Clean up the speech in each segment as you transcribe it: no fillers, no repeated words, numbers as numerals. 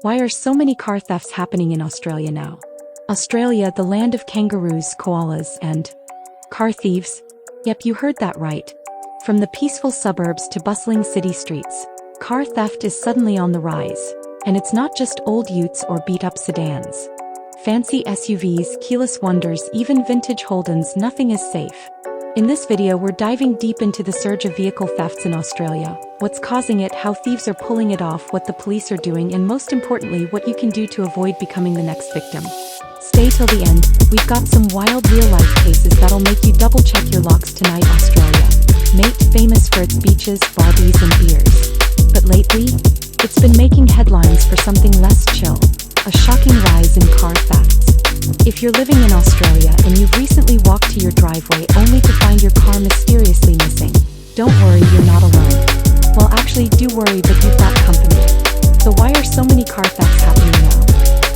Why are so many car thefts happening in Australia now? Australia, the land of kangaroos, koalas, and car thieves? Yep, you heard that right. From the peaceful suburbs to bustling city streets, car theft is suddenly on the rise. And it's not just old utes or beat-up sedans. Fancy SUVs, keyless wonders, even vintage Holdens, nothing is safe. In this video, we're diving deep into the surge of vehicle thefts in Australia, what's causing it, how thieves are pulling it off, what the police are doing, and most importantly, what you can do to avoid becoming the next victim. Stay till the end, we've got some wild real-life cases that'll make you double-check your locks tonight. Australia, mate, famous for its beaches, Barbies, and beers. But lately, it's been making headlines for something less chill, a shocking rise in car thefts. If you're living in Australia and you've recently walked to your driveway only to find your car mysteriously missing, don't worry, you're not alone. Well, actually, do worry, but you've got company. So why are so many car thefts happening now?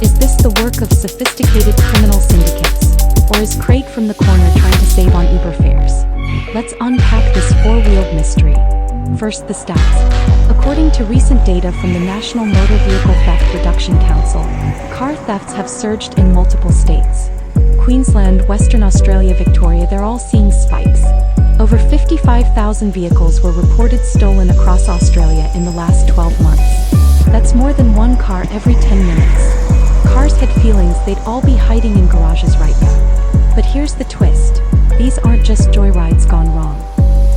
Is this the work of sophisticated criminal syndicates? Or is Craig from the corner trying to save on Uber fares? Let's unpack this four-wheeled mystery. First, the stats. According to recent data from the National Motor Vehicle Theft Reduction Council, car thefts have surged in multiple states. Queensland, Western Australia, Victoria, they're all seeing spikes. Over 55,000 vehicles were reported stolen across Australia in the last 12 months. That's more than one car every 10 minutes. Cars had feelings they'd all be hiding in garages right now. But here's the twist. These aren't just joyrides gone wrong.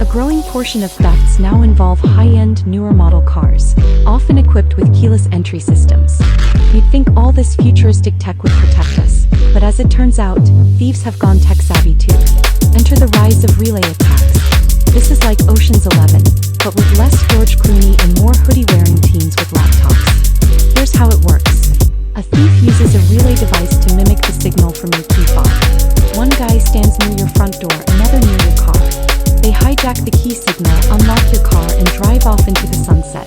A growing portion of thefts now involve high-end, newer model cars, often equipped with keyless entry systems. You'd think all this futuristic tech would protect us, but as it turns out, thieves have gone tech-savvy too. Enter the rise of relay attacks. This is like Ocean's 11, but with less George Clooney and more hoodie-wearing teens with laptops. Here's how it works. A thief uses a relay device to mimic the signal from your key fob. One guy stands near your front door, another near your car. They hijack the key signal, unlock your car, and drive off into the sunset.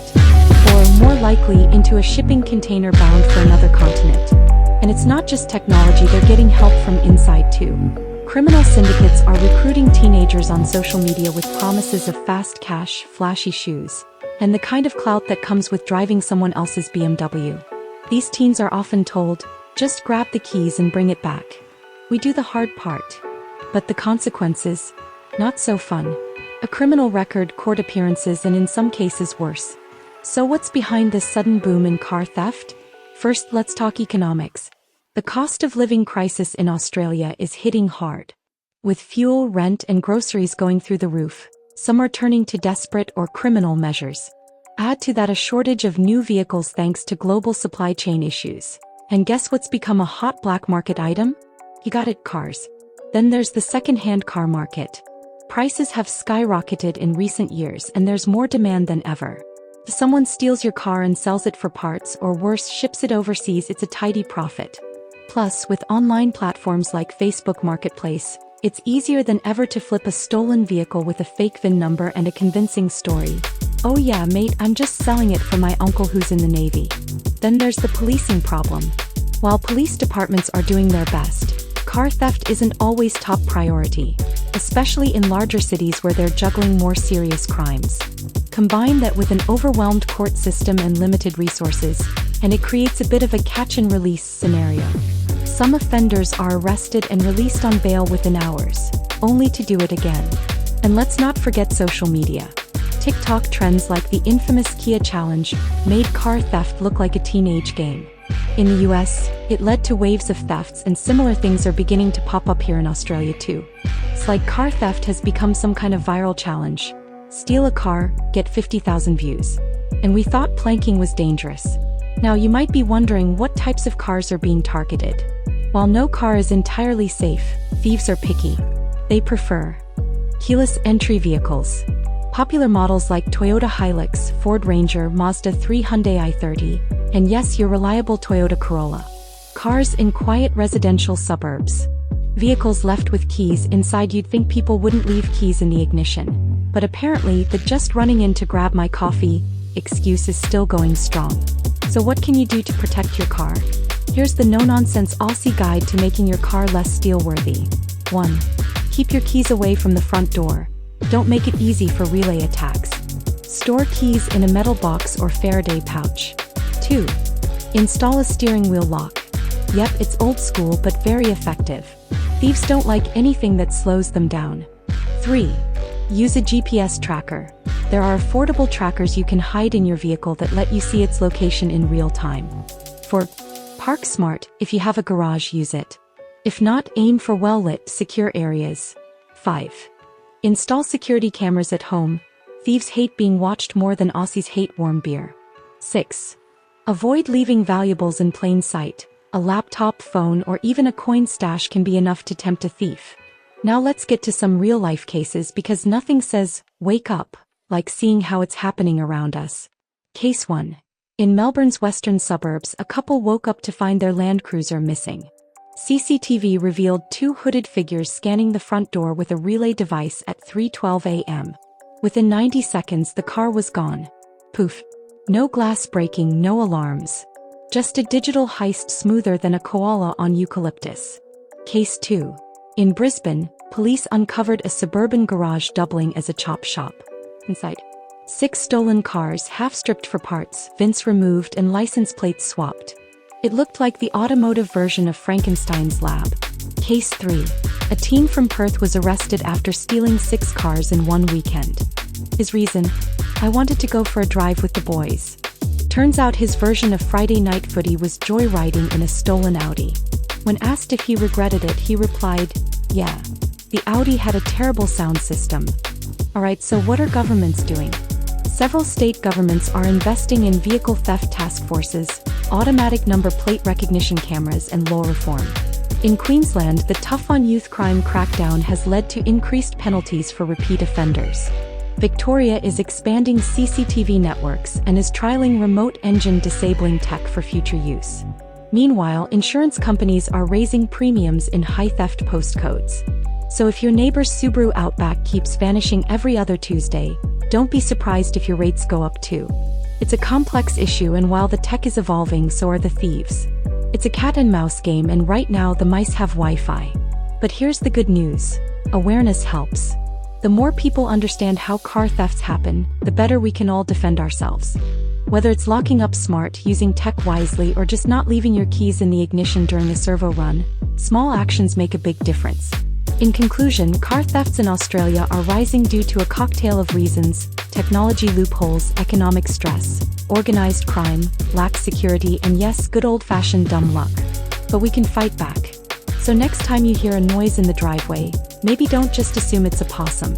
Or, more likely, into a shipping container bound for another continent. And it's not just technology, they're getting help from inside too. Criminal syndicates are recruiting teenagers on social media with promises of fast cash, flashy shoes, and the kind of clout that comes with driving someone else's BMW. These teens are often told, just grab the keys and bring it back. We do the hard part. But the consequences? Not so fun. A criminal record, court appearances, and in some cases worse. So what's behind this sudden boom in car theft? First, let's talk economics. The cost of living crisis in Australia is hitting hard. With fuel, rent, and groceries going through the roof, some are turning to desperate or criminal measures. Add to that a shortage of new vehicles thanks to global supply chain issues. And guess what's become a hot black market item? You got it, cars. Then there's the second-hand car market. Prices have skyrocketed in recent years and there's more demand than ever. If someone steals your car and sells it for parts, or worse, ships it overseas, it's a tidy profit. Plus, with online platforms like Facebook Marketplace, it's easier than ever to flip a stolen vehicle with a fake VIN number and a convincing story. Oh yeah, mate, I'm just selling it for my uncle who's in the Navy. Then there's the policing problem. While police departments are doing their best, car theft isn't always top priority, especially in larger cities where they're juggling more serious crimes. Combine that with an overwhelmed court system and limited resources, and it creates a bit of a catch-and-release scenario. Some offenders are arrested and released on bail within hours, only to do it again. And let's not forget social media. TikTok trends like the infamous Kia challenge made car theft look like a teenage game. In the US, it led to waves of thefts, and similar things are beginning to pop up here in Australia too. It's like car theft has become some kind of viral challenge. Steal a car, get 50,000 views. And we thought planking was dangerous. Now you might be wondering what types of cars are being targeted. While no car is entirely safe, thieves are picky. They prefer keyless entry vehicles. Popular models like Toyota Hilux, Ford Ranger, Mazda 3, Hyundai i30, and yes, your reliable Toyota Corolla. Cars in quiet residential suburbs. Vehicles left with keys inside. You'd think people wouldn't leave keys in the ignition. But apparently, the just running in to grab my coffee excuse is still going strong. So what can you do to protect your car? Here's the no-nonsense Aussie guide to making your car less steal-worthy. 1. Keep your keys away from the front door. Don't make it easy for relay attacks. Store keys in a metal box or Faraday pouch. 2. Install a steering wheel lock. Yep, it's old school but very effective. Thieves don't like anything that slows them down. 3. Use a GPS tracker. There are affordable trackers you can hide in your vehicle that let you see its location in real time. 4. Park smart. If you have a garage, use it. If not, aim for well-lit, secure areas. 5. Install security cameras at home. Thieves hate being watched more than Aussies hate warm beer. 6. Avoid leaving valuables in plain sight. A laptop, phone, or even a coin stash can be enough to tempt a thief. Now let's get to some real-life cases because nothing says, wake up, like seeing how it's happening around us. Case 1. In Melbourne's western suburbs, a couple woke up to find their Land Cruiser missing. CCTV revealed two hooded figures scanning the front door with a relay device at 3:12 a.m. Within 90 seconds, the car was gone. Poof. No glass breaking, no alarms. Just a digital heist smoother than a koala on eucalyptus. Case 2. In Brisbane, police uncovered a suburban garage doubling as a chop shop. Inside, 6 stolen cars, half stripped for parts, vents removed and license plates swapped. It looked like the automotive version of Frankenstein's lab. Case 3. A teen from Perth was arrested after stealing 6 cars in one weekend. His reason? I wanted to go for a drive with the boys. Turns out his version of Friday night footy was joyriding in a stolen Audi. When asked if he regretted it, he replied, yeah. The Audi had a terrible sound system. Alright, so what are governments doing? Several state governments are investing in vehicle theft task forces, automatic number plate recognition cameras, and law reform. In Queensland, the Tough on Youth crime crackdown has led to increased penalties for repeat offenders. Victoria is expanding CCTV networks and is trialing remote engine disabling tech for future use. Meanwhile, insurance companies are raising premiums in high theft postcodes. So if your neighbor's Subaru Outback keeps vanishing every other Tuesday, don't be surprised if your rates go up too. It's a complex issue, and while the tech is evolving, so are the thieves. It's a cat and mouse game, and right now the mice have Wi-Fi. But here's the good news. Awareness helps. The more people understand how car thefts happen, the better we can all defend ourselves. Whether it's locking up smart, using tech wisely, or just not leaving your keys in the ignition during a servo run, small actions make a big difference. In conclusion, car thefts in Australia are rising due to a cocktail of reasons: technology loopholes, economic stress, organized crime, lax security, and yes, good old-fashioned dumb luck. But we can fight back. So next time you hear a noise in the driveway, maybe don't just assume it's a possum.